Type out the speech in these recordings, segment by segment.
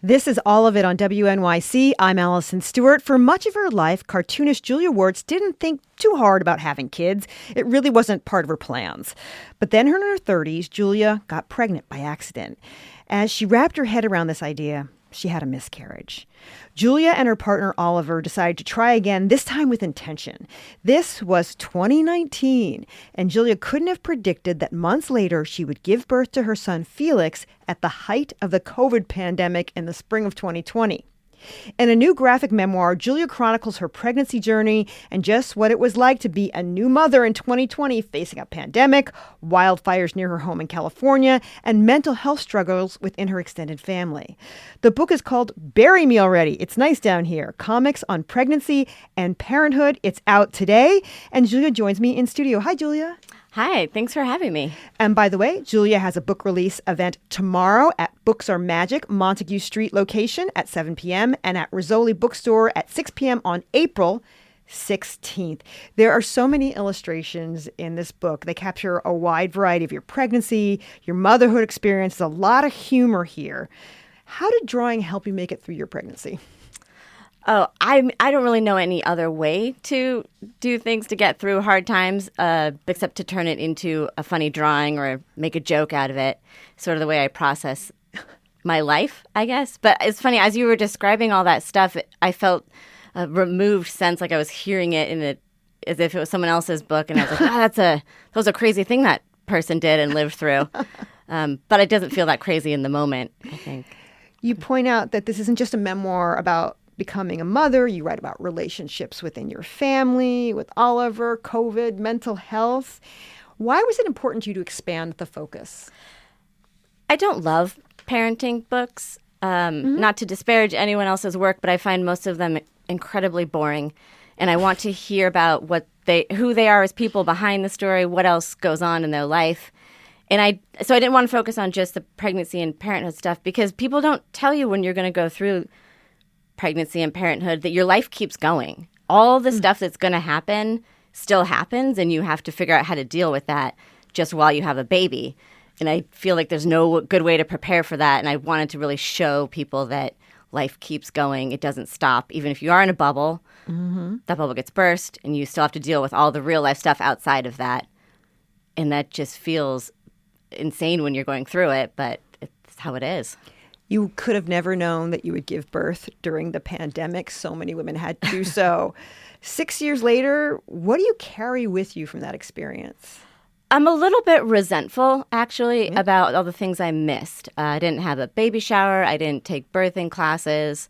This is All of It on WNYC. I'm Allison Stewart. For much of her life, cartoonist Julia Wertz didn't think too hard about having kids. It really wasn't part of her plans. But then in her 30s, Julia got pregnant by accident. As she wrapped her head around this idea, she had a miscarriage. Julia and her partner Oliver decided to try again, this time with intention. This was 2019, and Julia couldn't have predicted that months later she would give birth to her son Felix at the height of the COVID pandemic in the spring of 2020. In a new graphic memoir, Julia chronicles her pregnancy journey and just what it was like to be a new mother in 2020, facing a pandemic, wildfires near her home in California, and mental health struggles within her extended family. The book is called Bury Me Already. It's nice down here. Comics on pregnancy and parenthood. It's out today. And Julia joins me in studio. Hi, Julia. Hi, thanks for having me. And by the way, Julia has a book release event tomorrow at Books Are Magic, Montague Street location at 7 p.m. and at Rizzoli Bookstore at 6 p.m. on April 16th. There are so many illustrations in this book. They capture a wide variety of your pregnancy, your motherhood experience. There's a lot of humor here. How did drawing help you make it through your pregnancy? Oh, I don't really know any other way to do things to get through hard times, except to turn it into a funny drawing or make a joke out of it. Sort of the way I process my life, I guess. But it's funny, as you were describing all that stuff, I felt a removed sense, like I was hearing it as if it was someone else's book, and I was like, that was a crazy thing that person did and lived through. But it doesn't feel that crazy in the moment, I think. You point out that this isn't just a memoir about becoming a mother. You write about relationships within your family, with Oliver, COVID, mental health. Why was it important to you to expand the focus? I don't love parenting books, not to disparage anyone else's work, but I find most of them incredibly boring. And I want to hear about who they are as people behind the story, what else goes on in their life. And so I didn't want to focus on just the pregnancy and parenthood stuff, because people don't tell you when you're going to go through pregnancy and parenthood that your life keeps going. All the stuff that's going to happen still happens, and you have to figure out how to deal with that just while you have a baby. And I feel like there's no good way to prepare for that. And I wanted to really show people that life keeps going. It doesn't stop. Even if you are in a bubble, that bubble gets burst, and you still have to deal with all the real life stuff outside of that. And that just feels insane when you're going through it, but it's how it is. You could have never known that you would give birth during the pandemic. So many women had to do so. 6 years later, what do you carry with you from that experience? I'm a little bit resentful, actually, about all the things I missed. I didn't have a baby shower. I didn't take birthing classes.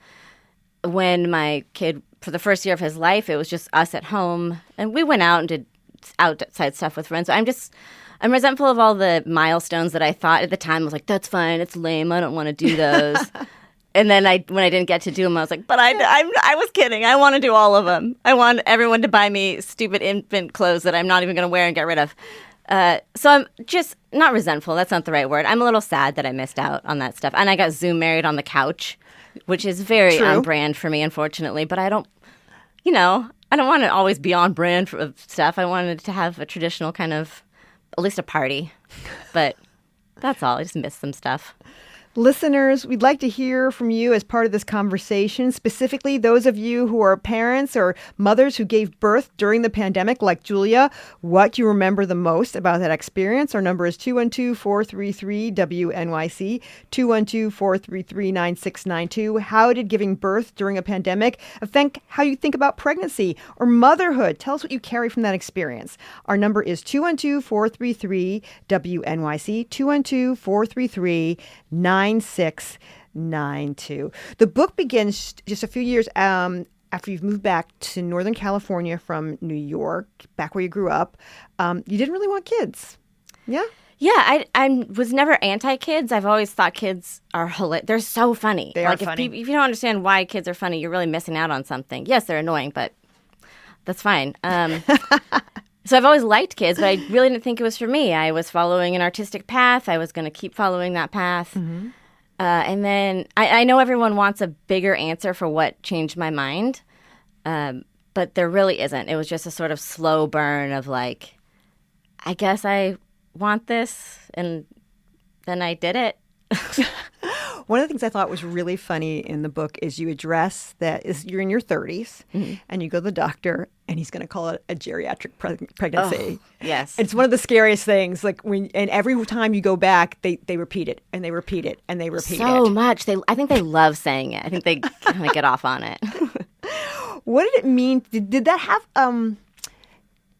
When my kid, for the first year of his life, it was just us at home. And we went out and did outside stuff with friends. So I'm resentful of all the milestones that I thought at the time. I was like, that's fine. It's lame. I don't want to do those. And then when I didn't get to do them, I was like, but I was kidding. I want to do all of them. I want everyone to buy me stupid infant clothes that I'm not even going to wear and get rid of. So I'm just not resentful. That's not the right word. I'm a little sad that I missed out on that stuff. And I got Zoom married on the couch, which is very on brand for me, unfortunately. But I don't want to always be on brand for stuff. I wanted to have a traditional kind of, at least a party. But that's all. I just missed some stuff. Listeners, we'd like to hear from you as part of this conversation, specifically those of you who are parents or mothers who gave birth during the pandemic, like Julia. What you remember the most about that experience? Our number is 212-433-WNYC, 212-433-9692. How did giving birth during a pandemic affect how you think about pregnancy or motherhood? Tell us what you carry from that experience. Our number is 212-433-WNYC, 212-433-9692. The book begins just a few years after you've moved back to Northern California from New York, back where you grew up. You didn't really want kids. Yeah? Yeah, I was never anti-kids. I've always thought kids are hilarious. They're so funny. They are funny. If you don't understand why kids are funny, you're really missing out on something. Yes, they're annoying, but that's fine. So I've always liked kids, but I really didn't think it was for me. I was following an artistic path. I was going to keep following that path. Mm-hmm. And then I know everyone wants a bigger answer for what changed my mind, but there really isn't. It was just a sort of slow burn of like, I guess I want this, and then I did it. One of the things I thought was really funny in the book is you address that you're in your 30s and you go to the doctor and he's going to call it a geriatric pregnancy. Oh, yes. It's one of the scariest things. And every time you go back, they repeat it and they repeat it and they repeat it. So much. I think they love saying it. I think they kind of get off on it. What did it mean? Did that have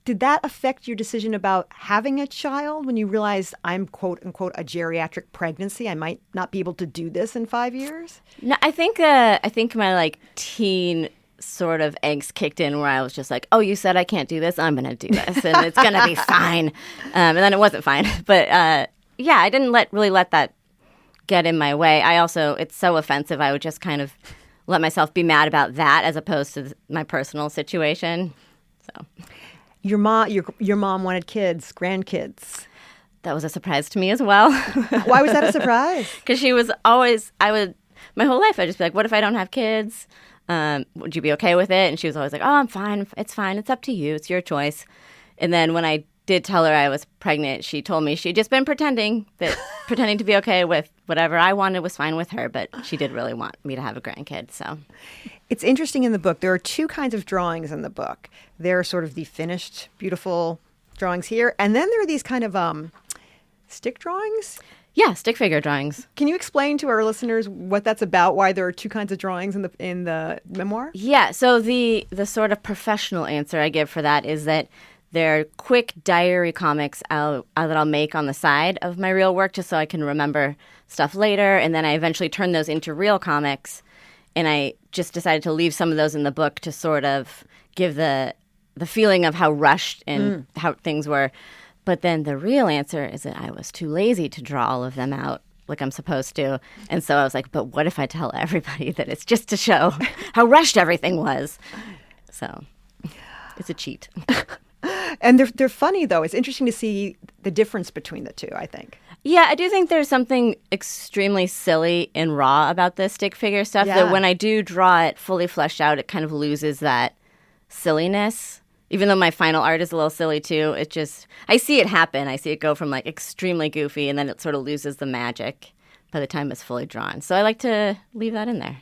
Did that affect your decision about having a child when you realized I'm quote unquote a geriatric pregnancy? I might not be able to do this in 5 years. No, I think my teen sort of angst kicked in where I was just like, oh, you said I can't do this, I'm gonna do this, and it's gonna be fine. And then it wasn't fine, but yeah, I didn't really let that get in my way. It's so offensive. I would just kind of let myself be mad about that as opposed to my personal situation. So. Your mom wanted kids, grandkids. That was a surprise to me as well. Why was that a surprise? Because she was always, my whole life I'd just be like, what if I don't have kids? Would you be okay with it? And she was always like, oh, I'm fine. It's fine. It's up to you. It's your choice. And then when I did tell her I was pregnant, she told me she'd just been pretending to be okay with whatever I wanted was fine with her, but she did really want me to have a grandkid. So it's interesting in the book. There are two kinds of drawings in the book. There are sort of the finished, beautiful drawings here, and then there are these kind of stick drawings. Yeah, stick figure drawings. Can you explain to our listeners what that's about? Why there are two kinds of drawings in the memoir? Yeah. So the sort of professional answer I give for that is that they're quick diary comics that I'll make on the side of my real work just so I can remember stuff later. And then I eventually turn those into real comics. And I just decided to leave some of those in the book to sort of give the feeling of how rushed and how things were. But then the real answer is that I was too lazy to draw all of them out like I'm supposed to. And so I was like, but what if I tell everybody that it's just to show how rushed everything was? So it's a cheat. And they're funny, though. It's interesting to see the difference between the two, I think. Yeah, I do think there's something extremely silly and raw about the stick figure stuff that when I do draw it fully fleshed out, it kind of loses that silliness. Even though my final art is a little silly, too, I see it happen. I see it go from, extremely goofy, and then it sort of loses the magic by the time it's fully drawn. So I like to leave that in there.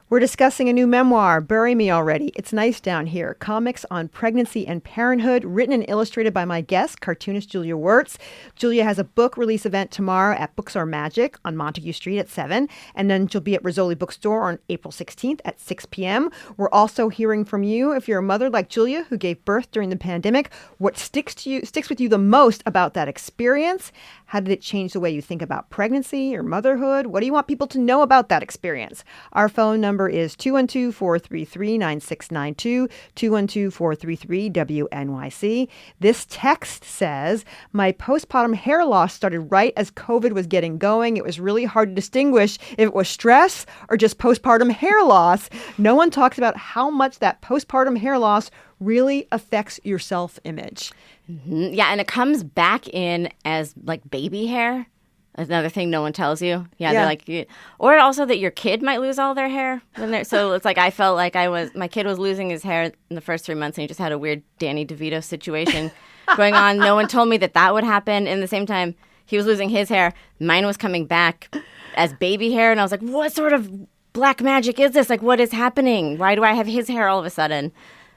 We're discussing a new memoir, Bury Me Already. It's Nice Down Here. Comics on pregnancy and parenthood, written and illustrated by my guest, cartoonist Julia Wertz. Julia has a book release event tomorrow at Books Are Magic on Montague Street at 7. And then she'll be at Rizzoli Bookstore on April 16th at 6 p.m. We're also hearing from you. If you're a mother like Julia who gave birth during the pandemic, what sticks with you the most about that experience? How did it change the way you think about pregnancy or motherhood? What do you want people to know about that experience? Our phone number is 212-433-9692, 212-433-WNYC. This text says, my postpartum hair loss started right as COVID was getting going. It was really hard to distinguish if it was stress or just postpartum hair loss. No one talks about how much that postpartum hair loss really affects your self-image. Mm-hmm. Yeah, and it comes back in as baby hair. Another thing no one tells you. Yeah, they're like, or also that your kid might lose all their hair when they're. So it's like I felt like my kid was losing his hair in the first 3 months, and he just had a weird Danny DeVito situation going on. No one told me that would happen. And at the same time, he was losing his hair. Mine was coming back as baby hair, and I was like, what sort of black magic is this? What is happening? Why do I have his hair all of a sudden?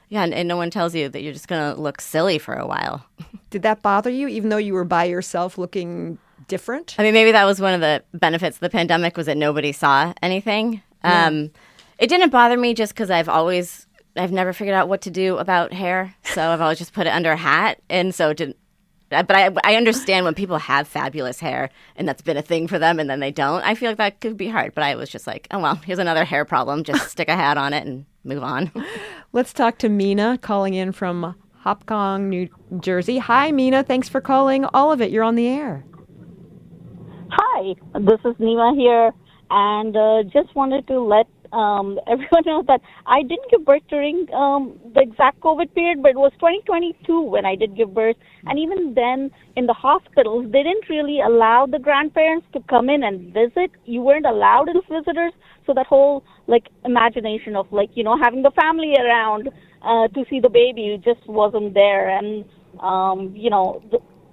Yeah, and no one tells you that you're just going to look silly for a while. Did that bother you, even though you were by yourself looking different? I mean, maybe that was one of the benefits of the pandemic was that nobody saw anything. Yeah. It didn't bother me just because I've never figured out what to do about hair. So I've always just put it under a hat. And so it didn't. But I understand when people have fabulous hair and that's been a thing for them and then they don't. I feel like that could be hard. But I was just like, oh, well, here's another hair problem. Just stick a hat on it and move on. Let's talk to Mina calling in from Hopkong, New Jersey. Hi, Mina. Thanks for calling All of It. You're on the air. Hi, this is Nima here. And just wanted to let everyone know that I didn't give birth during the exact COVID period, but it was 2022 when I did give birth. And even then, in the hospitals, they didn't really allow the grandparents to come in and visit. You weren't allowed as visitors. So that whole, imagination of, having the family around to see the baby just wasn't there. And,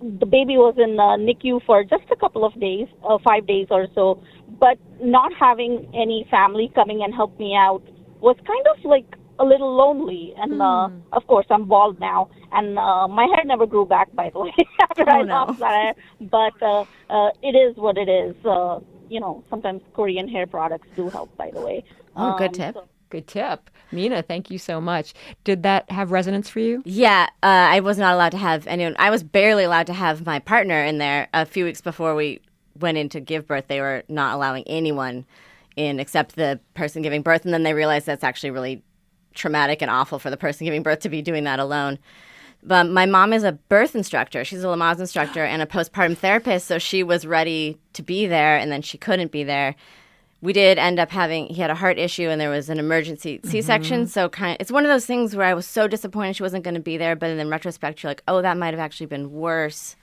the baby was in NICU for just a couple of days, 5 days or so. but not having any family coming and help me out was kind of like a little lonely. And of course, I'm bald now, and my hair never grew back, by the way, after I lost that hair. But it is what it is. Sometimes Korean hair products do help, by the way. Oh, good tip. Good tip. Mina, thank you so much. Did that have resonance for you? Yeah, I was not allowed to have anyone. I was barely allowed to have my partner in there. A few weeks before we went in to give birth, they were not allowing anyone in except the person giving birth. And then they realized that's actually really traumatic and awful for the person giving birth to be doing that alone. But my mom is a birth instructor. She's a Lamaze instructor and a postpartum therapist, so she was ready to be there, and then she couldn't be there. We did end up he had a heart issue, and there was an emergency C-section. So it's one of those things where I was so disappointed she wasn't going to be there. But in retrospect, you're like, oh, that might have actually been worse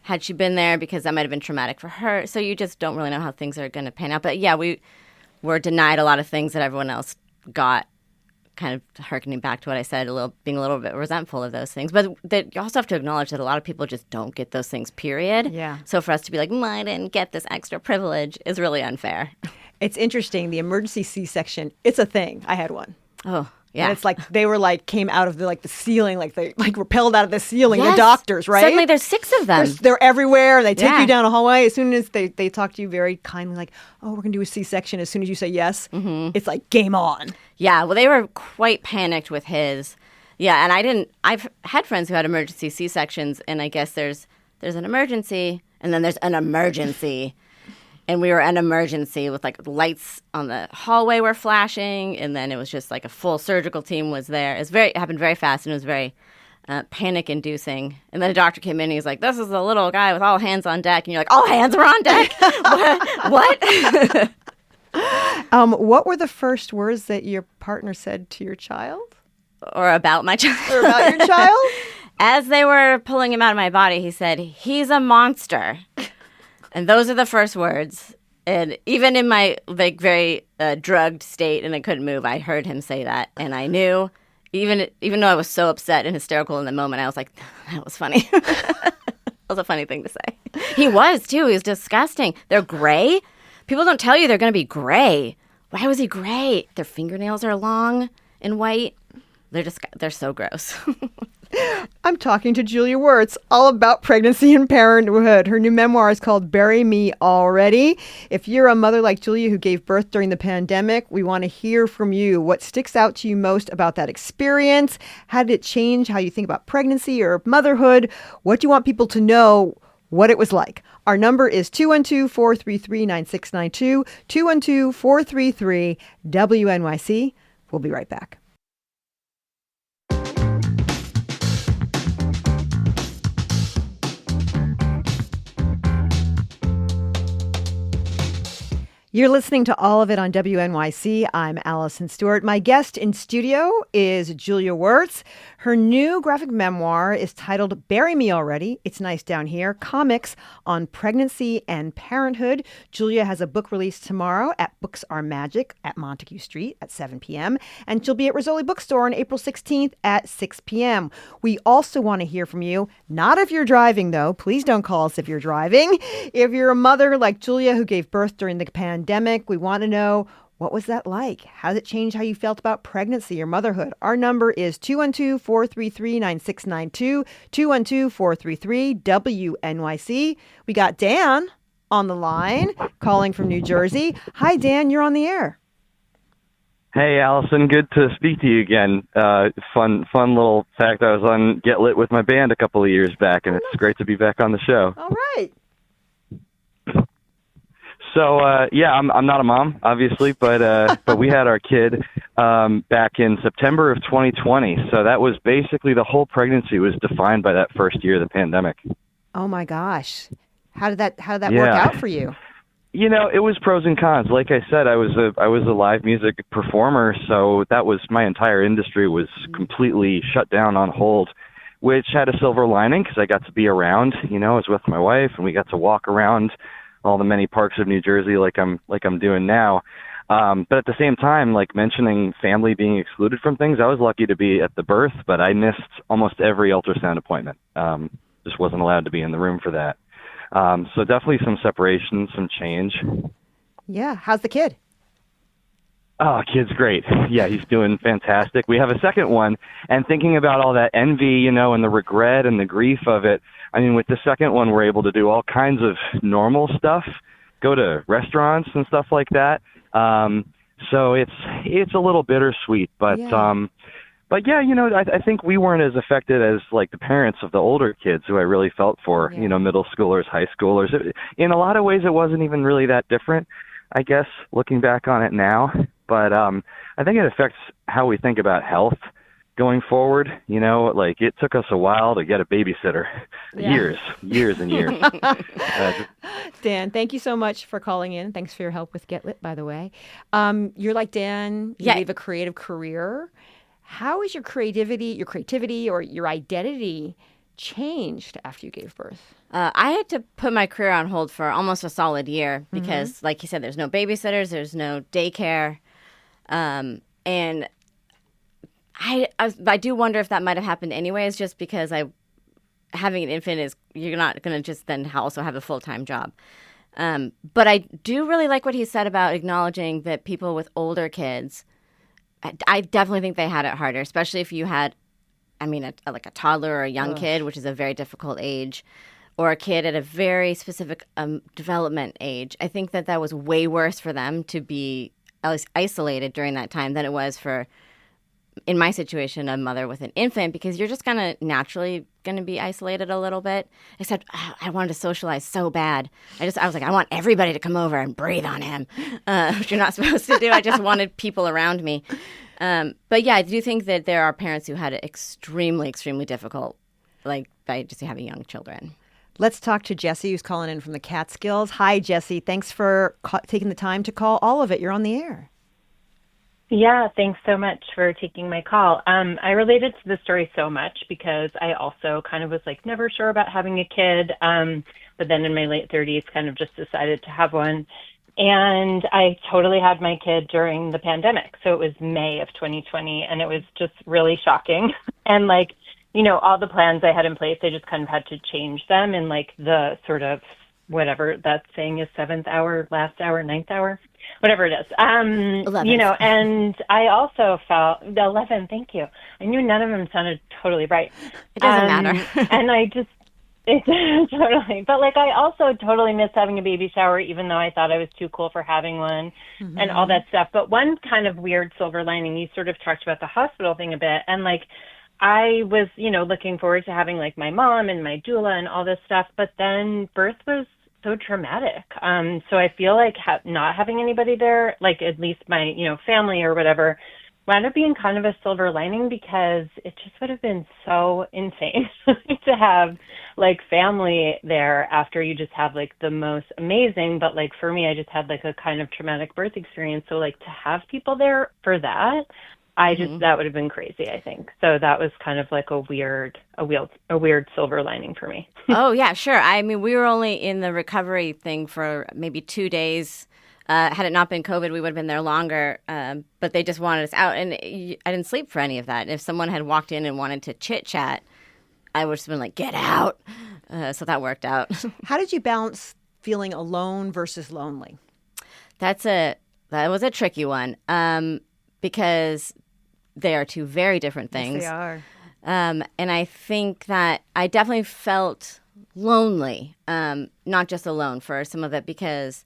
had she been there, because that might have been traumatic for her. So you just don't really know how things are going to pan out. But yeah, we were denied a lot of things that everyone else got, kind of harkening back to what I said, being a little bit resentful of those things. But you also have to acknowledge that a lot of people just don't get those things, period. Yeah. So for us to be like, I didn't get this extra privilege is really unfair. It's interesting. The emergency C-section, it's a thing. I had one. Oh, yeah. And it's like they were came out of the ceiling, they repelled out of the ceiling. Yes. The doctors, right? Suddenly there's 6 of them. They're everywhere. They take Yeah. you down a hallway. As soon as they talk to you very kindly, oh, we're going to do a C-section. As soon as you say yes, it's like game on. Yeah, well, they were quite panicked with his. Yeah, and I've had friends who had emergency C-sections, and I guess there's an emergency, and then there's an emergency. And we were an emergency with lights on the hallway were flashing, and then it was just a full surgical team was there. It happened very fast, and it was very panic-inducing. And then a doctor came in, and he's like, "This is a little guy with all hands on deck," and you're like, "All hands were on deck? What?" What were the first words that your partner said to your child? Or about my child? Or about your child? As they were pulling him out of my body, he said, "He's a monster." And those are the first words. And even in my very drugged state and I couldn't move, I heard him say that. And I knew, even though I was so upset and hysterical in the moment, I was like, that was funny. That was a funny thing to say. He was, too. He was disgusting. They're gray. People don't tell you they're going to be gray. Why was he gray? Their fingernails are long and white. They're so gross. I'm talking to Julia Wertz all about pregnancy and parenthood. Her new memoir is called Bury Me Already. If you're a mother like Julia who gave birth during the pandemic, we want to hear from you. What sticks out to you most about that experience? How did it change how you think about pregnancy or motherhood? What do you want people to know what it was like? Our number is 212-433-9692, 212-433-WNYC. We'll be right back. You're listening to All of It on WNYC. I'm Allison Stewart. My guest in studio is Julia Wertz. Her new graphic memoir is titled Bury Me Already. It's nice down here. Comics on pregnancy and parenthood. Julia has a book release tomorrow at Books Are Magic at Montague Street at 7 p.m. And she'll be at Rizzoli Bookstore on April 16th at 6 p.m. We also want to hear from you. Not if you're driving, though. Please don't call us if you're driving. If you're a mother like Julia who gave birth during the pandemic, we want to know, what was that like? How did it change how you felt about pregnancy or motherhood? Our number is 212-433-9692, 212-433-WNYC. We got Dan on the line calling from New Jersey. Hi, Dan. You're on the air. Hey, Allison. Good to speak to you again. Fun little fact. I was on Get Lit with my band a couple of years back, and it's great to be back on the show. All right. So, I'm not a mom, obviously, but we had our kid back in September of 2020. So that was basically the whole pregnancy was defined by that first year of the pandemic. Oh my gosh. How did that work out for you? You know, it was pros and cons. Like I said, I was a live music performer, so that was my entire industry was completely shut down on hold, which had a silver lining because I got to be around. You know, I was with my wife and we got to walk around all the many parks of New Jersey like I'm doing now. But at the same time, like mentioning family being excluded from things, I was lucky to be at the birth, but I missed almost every ultrasound appointment. Just wasn't allowed to be in the room for that. So definitely some separation, some change. Yeah. How's the kid? Oh, kid's great. Yeah, he's doing fantastic. We have a second one, and thinking about all that envy, and the regret and the grief of it, I mean, with the second one, we're able to do all kinds of normal stuff, go to restaurants and stuff like that. So it's a little bittersweet, but yeah. I think we weren't as affected as like the parents of the older kids who I really felt for, middle schoolers, high schoolers. In a lot of ways, it wasn't even really that different, I guess, looking back on it now. But I think it affects how we think about health going forward. Like it took us a while to get a babysitter, years and years. Dan, thank you so much for calling in. Thanks for your help with Get Lit, by the way. You're like Dan, you have a creative career. How is your creativity or your identity changed after you gave birth? I had to put my career on hold for almost a solid year because, like you said, there's no babysitters, there's no daycare. And I do wonder if that might have happened anyways, just because having an infant you're not going to just then also have a full-time job. But I do really like what he said about acknowledging that people with older kids, I definitely think they had it harder, especially if you had, like a toddler or a young kid, which is a very difficult age, or a kid at a very specific development age. I think that was way worse for them to be at least isolated during that time than it was for, in my situation, a mother with an infant, because you're just naturally going to be isolated a little bit. Except I wanted to socialize so bad. I was like, I want everybody to come over and breathe on him, which you're not supposed to do. I just wanted people around me. But yeah, I do think that there are parents who had it extremely, extremely difficult, like by just having young children. Let's talk to Jesse, who's calling in from the Catskills. Hi, Jesse. Thanks for taking the time to call all of it. You're on the air. Yeah, thanks so much for taking my call. I related to the story so much because I also kind of was like never sure about having a kid, but then in my late 30s kind of just decided to have one. And I totally had my kid during the pandemic. So it was May of 2020, and it was just really shocking. And all the plans I had in place, I just kind of had to change them in the sort of whatever that saying is, 7th hour, last hour, 9th hour, whatever it is. 11th. And I also felt 11. Thank you. I knew none of them sounded totally right. It doesn't matter. And it totally. But I also totally missed having a baby shower, even though I thought I was too cool for having one and all that stuff. But one kind of weird silver lining, you sort of talked about the hospital thing a bit. And I was, looking forward to having my mom and my doula and all this stuff. But then birth was so traumatic. So I feel like not having anybody there, at least my, family or whatever, wound up being kind of a silver lining, because it just would have been so insane to have family there after you just have the most amazing, but for me, I just had a kind of traumatic birth experience. So to have people there for that, that would have been crazy, I think. So that was kind of a weird silver lining for me. Oh, yeah, sure. I mean, we were only in the recovery thing for maybe 2 days. Had it not been COVID, we would have been there longer. But they just wanted us out. And I didn't sleep for any of that. And if someone had walked in and wanted to chit-chat, I would have been like, get out. So that worked out. How did you balance feeling alone versus lonely? That was a tricky one, because they are two very different things. Yes, they are. And I think that I definitely felt lonely, not just alone for some of it, because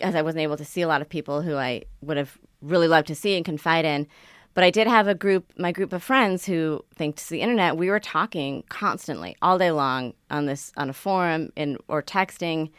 I wasn't able to see a lot of people who I would have really loved to see and confide in. But I did have my group of friends who, thanks to the internet, we were talking constantly all day long on a forum or texting,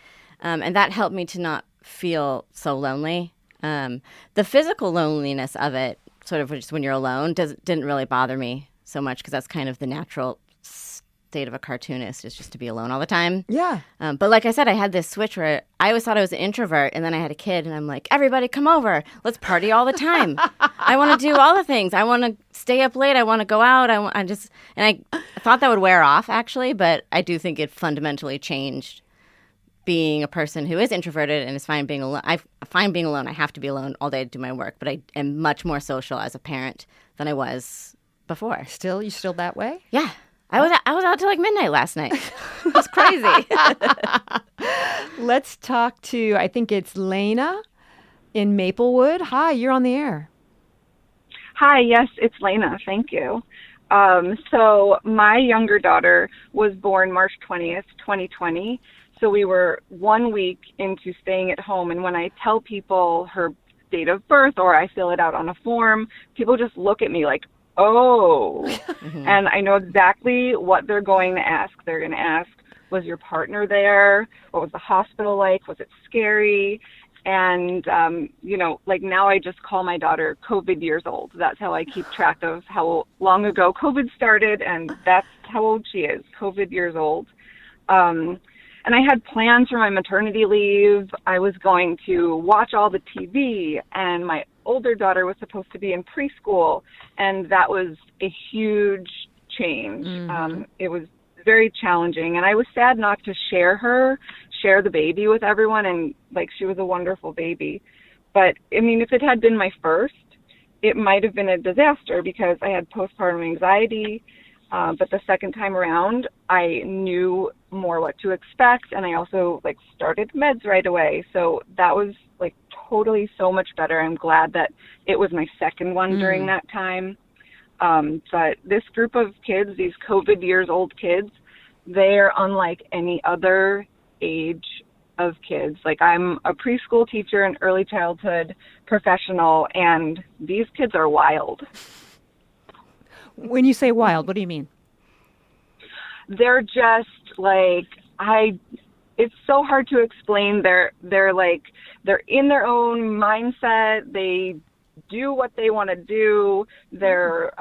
and that helped me to not feel so lonely. The physical loneliness of it, sort of just when you're alone, didn't really bother me so much, because that's kind of the natural state of a cartoonist, is just to be alone all the time. Yeah. But like I said, I had this switch where I always thought I was an introvert, and then I had a kid, and I'm like, everybody come over. Let's party all the time. I want to do all the things. I want to stay up late. I want to go out. I thought that would wear off, actually, but I do think it fundamentally changed being a person who is introverted and is fine being alone. I find being alone. I have to be alone all day to do my work, but I am much more social as a parent than I was before. You still that way? Yeah. I was out till midnight last night. It was crazy. Let's talk to, I think it's Lena in Maplewood. Hi, you're on the air. Hi, yes, it's Lena. Thank you. So my younger daughter was born March 20th, 2020. So we were 1 week into staying at home. And when I tell people her date of birth or I fill it out on a form, people just look at me like, oh. And I know exactly what they're going to ask. They're going to ask, was your partner there? What was the hospital like? Was it scary? And, like now I just call my daughter COVID years old. That's how I keep track of how long ago COVID started, and that's how old she is, COVID years old. And I had plans for my maternity leave. I was going to watch all the TV, and my older daughter was supposed to be in preschool, and that was a huge change. It was very challenging, and I was sad not to share the baby with everyone, and she was a wonderful baby. But I mean, if it had been my first, it might have been a disaster because I had postpartum anxiety. But the second time around, I knew more what to expect, and I also started meds right away. So that was totally so much better. I'm glad that it was my second one during that time. But this group of kids, these COVID years old kids, they're unlike any other age of kids. I'm a preschool teacher and early childhood professional, and these kids are wild. When you say wild, what do you mean? They're just it's so hard to explain. They're in their own mindset. They do what they want to do. They're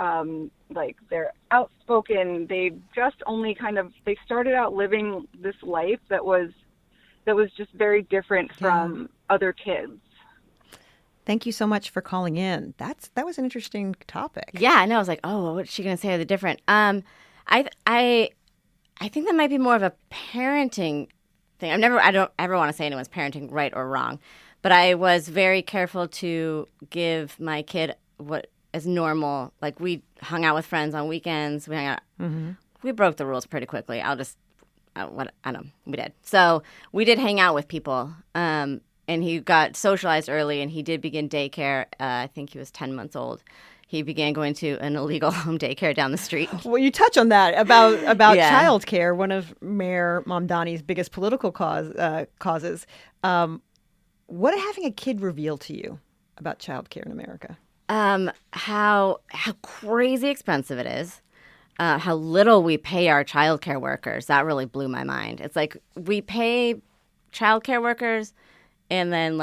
they're outspoken. They just only they started out living this life that was just very different from other kids. Thank you so much for calling in. That was an interesting topic. Yeah, I know. I was like, oh, what's she going to say? Are they different? I think that might be more of a parenting thing. I don't ever want to say anyone's parenting right or wrong, but I was very careful to give my kid what is normal. We hung out with friends on weekends. We hung out. We broke the rules pretty quickly. I don't know. We did. So we did hang out with people. And he got socialized early, and he did begin daycare. I think he was 10 months old. He began going to an illegal home daycare down the street. Well, you touch on that about childcare, one of Mayor Mamdani's biggest political causes. What did having a kid reveal to you about childcare in America? How crazy expensive it is. How little we pay our childcare workers. That really blew my mind. It's we pay childcare workers and then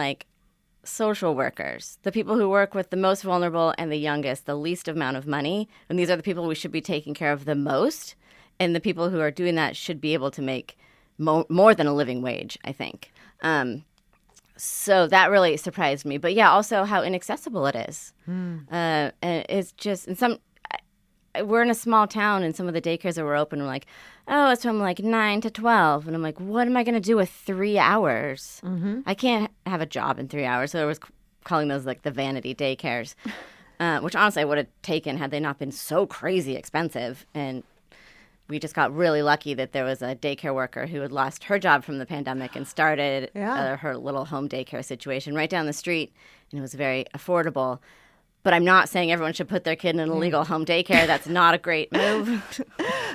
social workers, the people who work with the most vulnerable and the youngest, the least amount of money. And these are the people we should be taking care of the most. And the people who are doing that should be able to make more than a living wage, I think. So that really surprised me. But yeah, also how inaccessible it is. And it's just, we're in a small town, and some of the daycares that were open were oh, it's from 9 to 12. And I'm what am I going to do with 3 hours? I can't have a job in 3 hours. So I was calling those the vanity daycares, which honestly I would have taken had they not been so crazy expensive. And we just got really lucky that there was a daycare worker who had lost her job from the pandemic and started her little home daycare situation right down the street. And it was very affordable. But I'm not saying everyone should put their kid in an illegal home daycare. That's not a great move.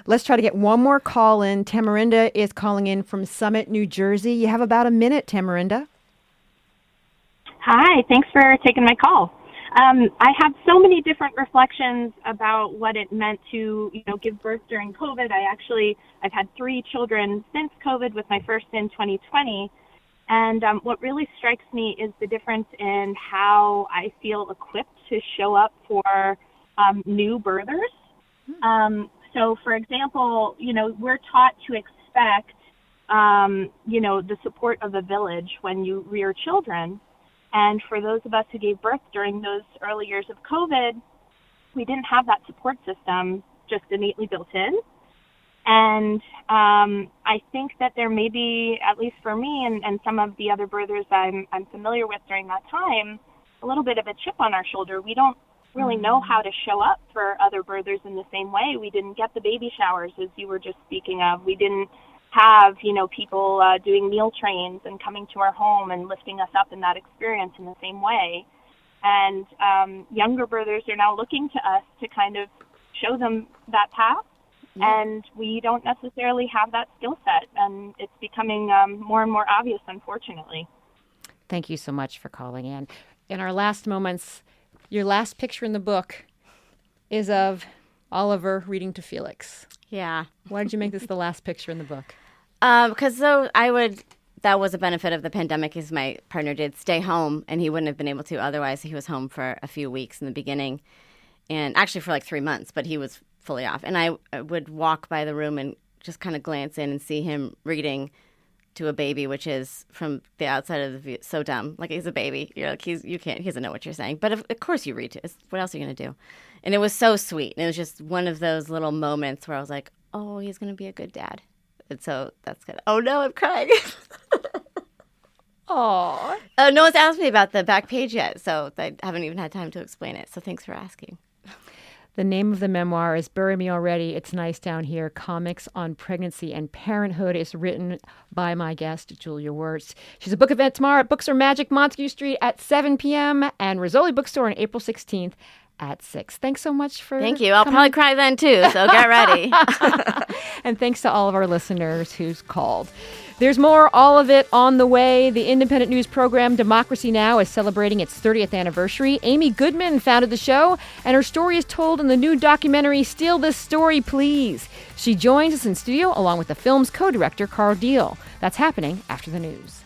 Let's try to get one more call in. Tamarinda is calling in from Summit, New Jersey. You have about a minute, Tamarinda. Hi, thanks for taking my call. I have so many different reflections about what it meant to, give birth during COVID. I've had 3 children since COVID, with my first in 2020. And what really strikes me is the difference in how I feel equipped to show up for new birthers. So, for example, we're taught to expect, the support of a village when you rear children. And for those of us who gave birth during those early years of COVID, we didn't have that support system just innately built in. And I think that there may be, at least for me and some of the other birthers I'm familiar with during that time, a little bit of a chip on our shoulder. We don't really know how to show up for other birthers in the same way. We didn't get the baby showers, as you were just speaking of. We didn't have, people doing meal trains and coming to our home and lifting us up in that experience in the same way. And younger brothers are now looking to us to kind of show them that path. Yeah. And we don't necessarily have that skill set. And it's becoming more and more obvious, unfortunately. Thank you so much for calling in. In our last moments, your last picture in the book is of Oliver reading to Felix. Yeah. Why did you make this the last picture in the book? Because that was a benefit of the pandemic, is my partner did stay home, and he wouldn't have been able to otherwise. He was home for a few weeks in the beginning, and actually for like 3 months, but he was fully off. And I would walk by the room and just kind of glance in and see him reading to a baby, which is from the outside of the view so dumb. Like, he's a baby. You're like, he doesn't know what you're saying. But of course you read to. What else are you going to do? And it was so sweet. And it was just one of those little moments where I was like, oh, he's going to be a good dad. And so that's good. Oh, no, I'm crying. Aw. No one's asked me about the back page yet, so I haven't even had time to explain it. So thanks for asking. The name of the memoir is Bury Me Already, It's Nice Down Here, Comics on Pregnancy and Parenthood. It's written by my guest, Julia Wertz. She's a book event tomorrow at Books Are Magic, Montague Street at 7 p.m. and Rizzoli Bookstore on April 16th at 6. Thanks so much for Thank you. I'll probably cry then, too, so get ready. And thanks to all of our listeners who's called. There's more, all of it on the way. The independent news program Democracy Now! Is celebrating its 30th anniversary. Amy Goodman founded the show, and her story is told in the new documentary, Steal This Story, Please. She joins us in studio along with the film's co-director, Carl Deal. That's happening after the news.